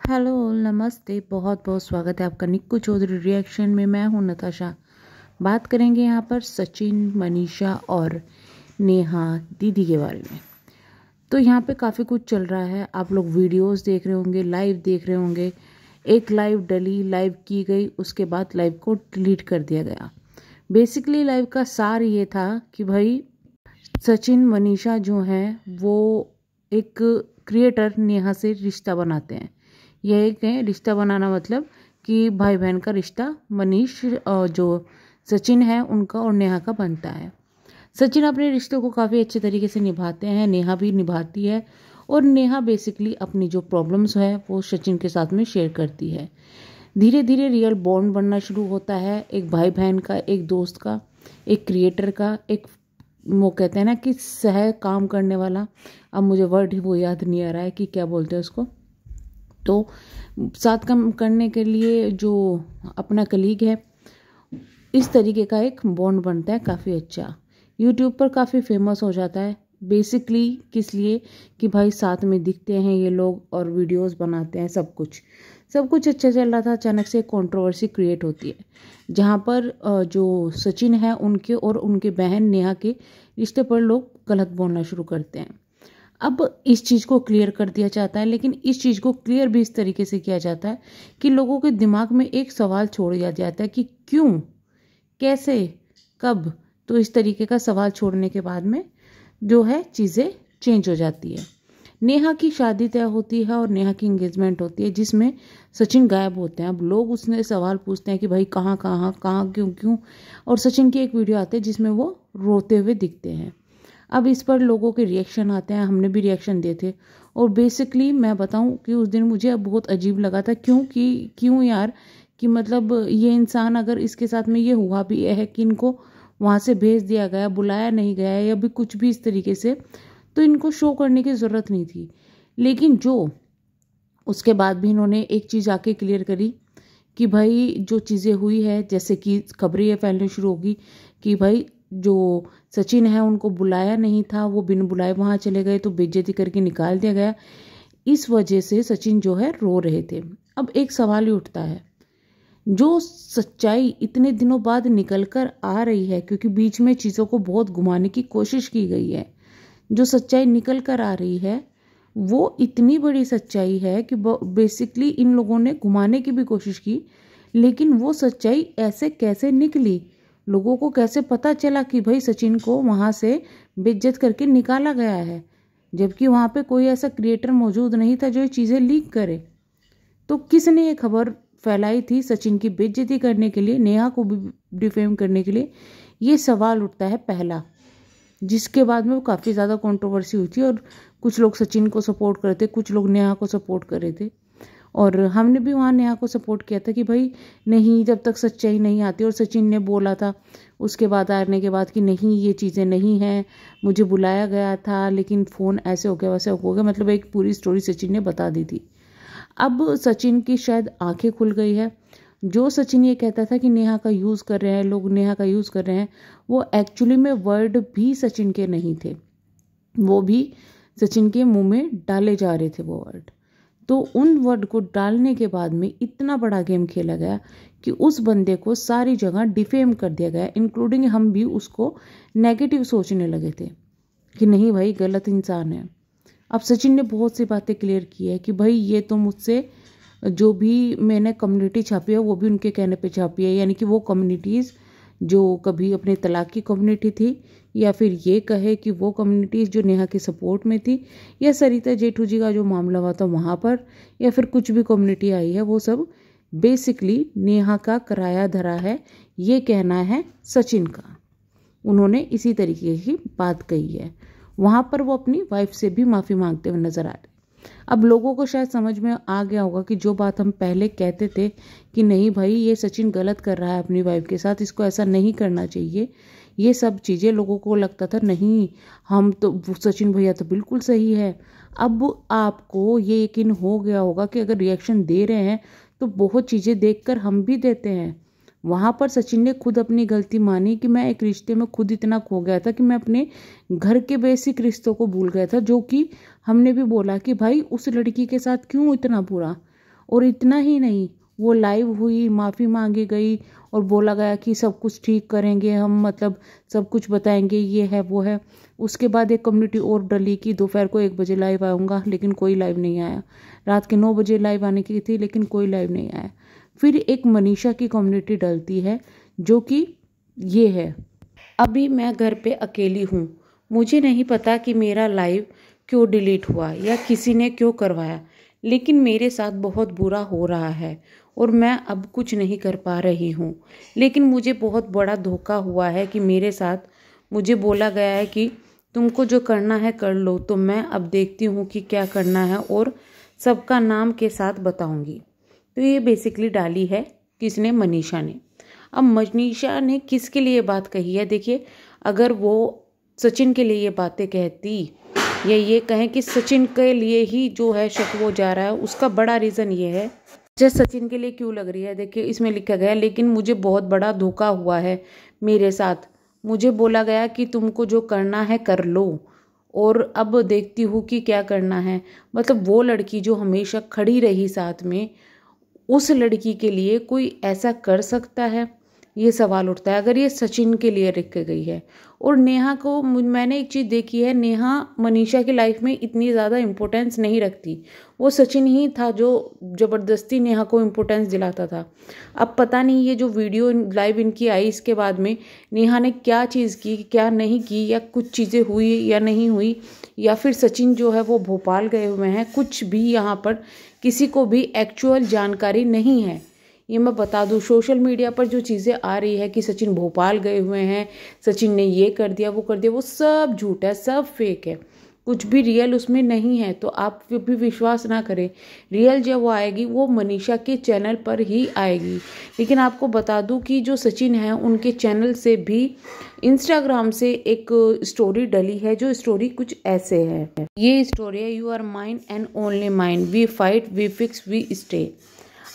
Hello, नमस्ते। बहुत बहुत स्वागत है आपका निक्कू चौधरी रिएक्शन में। मैं हूं नताशा। बात करेंगे यहाँ पर सचिन, मनीषा और नेहा दीदी के बारे में। तो यहाँ पे काफ़ी कुछ चल रहा है। आप लोग वीडियोस देख रहे होंगे, लाइव देख रहे होंगे। एक लाइव डली, लाइव की गई, उसके बाद लाइव को डिलीट कर दिया गया। बेसिकली लाइव का सार ये था कि भाई सचिन, मनीषा जो हैं वो एक क्रिएटर नेहा से रिश्ता बनाते हैं। यह एक है रिश्ता बनाना, मतलब कि भाई बहन का रिश्ता मनीष जो सचिन है उनका और नेहा का बनता है। सचिन अपने रिश्तों को काफ़ी अच्छे तरीके से निभाते हैं, नेहा भी निभाती है। और नेहा बेसिकली अपनी जो प्रॉब्लम्स है वो सचिन के साथ में शेयर करती है। धीरे धीरे रियल बॉन्ड बनना शुरू होता है, एक भाई बहन का, एक दोस्त का, एक क्रिएटर का, एक वो कहते हैं ना कि सह काम करने वाला। अब मुझे वर्ड ही वो याद नहीं आ रहा है कि क्या बोलते हैं उसको। तो साथ काम करने के लिए जो अपना कलीग है, इस तरीके का एक बॉन्ड बनता है काफ़ी अच्छा। यूट्यूब पर काफ़ी फेमस हो जाता है। बेसिकली किस लिए कि भाई साथ में दिखते हैं ये लोग और वीडियोस बनाते हैं। सब कुछ अच्छा चल रहा था, अचानक से कंट्रोवर्सी क्रिएट होती है जहाँ पर जो सचिन है उनके और उनके बहन नेहा के रिश्ते पर लोग गलत बोलना शुरू करते हैं। अब इस चीज़ को क्लियर कर दिया जाता है, लेकिन इस चीज़ को क्लियर भी इस तरीके से किया जाता है कि लोगों के दिमाग में एक सवाल छोड़ दिया जाता है कि क्यों, कैसे, कब। तो इस तरीके का सवाल छोड़ने के बाद में जो है चीज़ें चेंज हो जाती है। नेहा की शादी तय होती है और नेहा की एंगेजमेंट होती है जिसमें सचिन गायब होते हैं। अब लोग उसने सवाल पूछते हैं कि भाई कहाँ कहाँ कहाँ, क्यों क्यों। और सचिन की एक वीडियो आती है जिसमें वो रोते हुए दिखते हैं। अब इस पर लोगों के रिएक्शन आते हैं, हमने भी रिएक्शन दिए थे। और बेसिकली मैं बताऊं कि उस दिन मुझे बहुत अजीब लगा था। क्यों यार, कि मतलब ये इंसान, अगर इसके साथ में ये हुआ भी है कि इनको वहाँ से भेज दिया गया, बुलाया नहीं गया या भी कुछ भी इस तरीके से, तो इनको शो करने की ज़रूरत नहीं थी। लेकिन जो उसके बाद भी इन्होंने एक चीज़ आके क्लियर करी कि भाई जो चीज़ें हुई है, जैसे कि खबरें ये फैलनी शुरू होगी कि भाई जो सचिन है उनको बुलाया नहीं था, वो बिन बुलाए वहाँ चले गए, तो बेइज्जती करके निकाल दिया गया। इस वजह से सचिन जो है रो रहे थे। अब एक सवाल ही उठता है, जो सच्चाई इतने दिनों बाद निकल कर आ रही है, क्योंकि बीच में चीज़ों को बहुत घुमाने की कोशिश की गई है, जो सच्चाई निकल कर आ रही है वो इतनी बड़ी सच्चाई है कि बेसिकली इन लोगों ने घुमाने की भी कोशिश की, लेकिन वो सच्चाई ऐसे कैसे निकली, लोगों को कैसे पता चला कि भाई सचिन को वहाँ से बेइज्जत करके निकाला गया है, जबकि वहाँ पे कोई ऐसा क्रिएटर मौजूद नहीं था जो ये चीज़ें लीक करे। तो किसने ये खबर फैलाई थी सचिन की बेइज्जती करने के लिए, नेहा को भी डिफेम करने के लिए? ये सवाल उठता है पहला, जिसके बाद में वो काफ़ी ज़्यादा कंट्रोवर्सी हुई थी और कुछ लोग सचिन को सपोर्ट कर रहे थे, कुछ लोग नेहा को सपोर्ट कर रहे थे। और हमने भी वहाँ नेहा को सपोर्ट किया था कि भाई नहीं, जब तक सच्चाई नहीं आती। और सचिन ने बोला था उसके बाद आने के बाद कि नहीं, ये चीज़ें नहीं हैं, मुझे बुलाया गया था लेकिन फ़ोन ऐसे हो गया वैसे हो गया, मतलब एक पूरी स्टोरी सचिन ने बता दी थी। अब सचिन की शायद आंखें खुल गई है। जो सचिन ये कहता था कि नेहा का यूज़ कर रहे हैं लोग, नेहा का यूज़ कर रहे हैं, वो एक्चुअली में वर्ड भी सचिन के नहीं थे, वो भी सचिन के मुंह में डाले जा रहे थे वो वर्ड। तो उन वर्ड को डालने के बाद में इतना बड़ा गेम खेला गया कि उस बंदे को सारी जगह डिफेम कर दिया गया, इंक्लूडिंग हम भी उसको नेगेटिव सोचने लगे थे कि नहीं भाई गलत इंसान है। अब सचिन ने बहुत सी बातें क्लियर की है कि भाई ये तो मुझसे जो भी मैंने कम्युनिटी छापी है वो भी उनके कहने पे छापी है, यानी कि वो कम्युनिटीज़ जो कभी अपने तलाक की कम्युनिटी थी, या फिर ये कहे कि वो कम्युनिटीज़ जो नेहा के सपोर्ट में थी, या सरिता जेठू जी का जो मामला हुआ था वहाँ पर, या फिर कुछ भी कम्युनिटी आई है, वो सब बेसिकली नेहा का कराया धरा है, ये कहना है सचिन का। उन्होंने इसी तरीके की बात कही है। वहाँ पर वो अपनी वाइफ से भी माफ़ी मांगते हुए नजर आ रहे। अब लोगों को शायद समझ में आ गया होगा कि जो बात हम पहले कहते थे कि नहीं भाई ये सचिन गलत कर रहा है अपनी वाइफ के साथ, इसको ऐसा नहीं करना चाहिए, ये सब चीज़ें लोगों को लगता था नहीं, हम तो सचिन भैया तो बिल्कुल सही है। अब आपको ये यकीन हो गया होगा कि अगर रिएक्शन दे रहे हैं तो बहुत चीज़ें देखकर हम भी देते हैं। वहाँ पर सचिन ने खुद अपनी गलती मानी कि मैं एक रिश्ते में खुद इतना खो गया था कि मैं अपने घर के बेसिक रिश्तों को भूल गया था, जो कि हमने भी बोला कि भाई उस लड़की के साथ क्यों इतना बुरा, और इतना ही नहीं, वो लाइव हुई, माफ़ी मांगी गई और बोला गया कि सब कुछ ठीक करेंगे हम, मतलब सब कुछ बताएंगे, ये है वो है। उसके बाद एक कम्युनिटी और डली कि दोपहर को 1 बजे लाइव आऊँगा, लेकिन कोई लाइव नहीं आया। रात के 9 बजे लाइव आने की थी, लेकिन कोई लाइव नहीं आया। फिर एक मनीषा की कम्युनिटी डलती है जो कि ये है, अभी मैं घर पे अकेली हूँ, मुझे नहीं पता कि मेरा लाइव क्यों डिलीट हुआ या किसी ने क्यों करवाया, लेकिन मेरे साथ बहुत बुरा हो रहा है और मैं अब कुछ नहीं कर पा रही हूँ। लेकिन मुझे बहुत बड़ा धोखा हुआ है कि मेरे साथ मुझे बोला गया है कि तुमको जो करना है कर लो, तो मैं अब देखती हूँ कि क्या करना है और सबका नाम के साथ बताऊँगी। तो ये बेसिकली डाली है किसने, मनीषा ने। अब मनीषा ने किसके लिए बात कही है, देखिए, अगर वो सचिन के लिए ये बातें कहती या ये कहें कि सचिन के लिए ही जो है शक वो जा रहा है, उसका बड़ा रीज़न ये है। जैसे सचिन के लिए क्यों लग रही है, देखिए इसमें लिखा गया, लेकिन मुझे बहुत बड़ा धोखा हुआ है मेरे साथ, मुझे बोला गया कि तुमको जो करना है कर लो और अब देखती हूँ कि क्या करना है। मतलब वो लड़की जो हमेशा खड़ी रही साथ में, उस लड़की के लिए कोई ऐसा कर सकता है, ये सवाल उठता है अगर ये सचिन के लिए लिख गई है। और नेहा को, मैंने एक चीज़ देखी है, नेहा मनीषा की लाइफ में इतनी ज़्यादा इम्पोर्टेंस नहीं रखती, वो सचिन ही था जो ज़बरदस्ती नेहा को इम्पोर्टेंस दिलाता था। अब पता नहीं ये जो वीडियो लाइव इनकी आई इसके बाद में नेहा ने क्या चीज़ की, क्या नहीं की, या कुछ चीज़ें हुई या नहीं हुई, या फिर सचिन जो है वो भोपाल गए हुए हैं, कुछ भी यहाँ पर किसी को भी एक्चुअल जानकारी नहीं है। ये मैं बता दूं, सोशल मीडिया पर जो चीज़ें आ रही है कि सचिन भोपाल गए हुए हैं, सचिन ने ये कर दिया वो कर दिया, वो सब झूठ है, सब फेक है, कुछ भी रियल उसमें नहीं है। तो आप भी विश्वास ना करें, रियल जब वो आएगी वो मनीषा के चैनल पर ही आएगी। लेकिन आपको बता दूं कि जो सचिन है उनके चैनल से भी इंस्टाग्राम से एक स्टोरी डली है, जो स्टोरी कुछ ऐसे है, ये स्टोरी है, you are mine and only mine, we fight we fix we stay.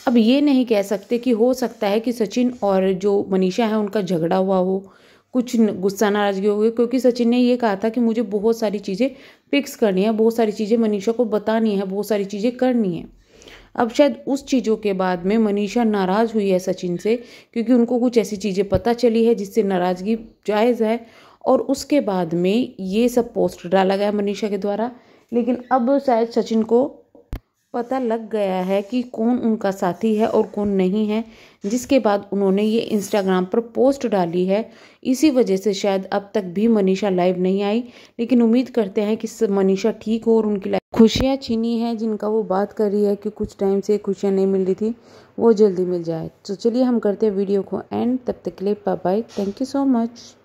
अब ये नहीं कह सकते कि हो सकता है कि सचिन और जो मनीषा है उनका झगड़ा हुआ हो, कुछ गुस्सा नाराजगी हो गई, क्योंकि सचिन ने ये कहा था कि मुझे बहुत सारी चीज़ें फिक्स करनी है, बहुत सारी चीज़ें मनीषा को बतानी है, बहुत सारी चीज़ें करनी है। अब शायद उस चीज़ों के बाद में मनीषा नाराज़ हुई है सचिन से, क्योंकि उनको कुछ ऐसी चीज़ें पता चली है जिससे नाराज़गी जायज़ है, और उसके बाद में ये सब पोस्ट डाला गया मनीषा के द्वारा। लेकिन अब शायद सचिन को पता लग गया है कि कौन उनका साथी है और कौन नहीं है, जिसके बाद उन्होंने ये इंस्टाग्राम पर पोस्ट डाली है। इसी वजह से शायद अब तक भी मनीषा लाइव नहीं आई, लेकिन उम्मीद करते हैं कि मनीषा ठीक हो और उनकी लाइफ खुशियाँ छीनी है जिनका वो बात कर रही है कि कुछ टाइम से खुशियाँ नहीं मिल रही थी, वो जल्दी मिल जाए। तो चलिए हम करते हैं वीडियो को एंड, तब तक के लिए bye bye, thank you so much.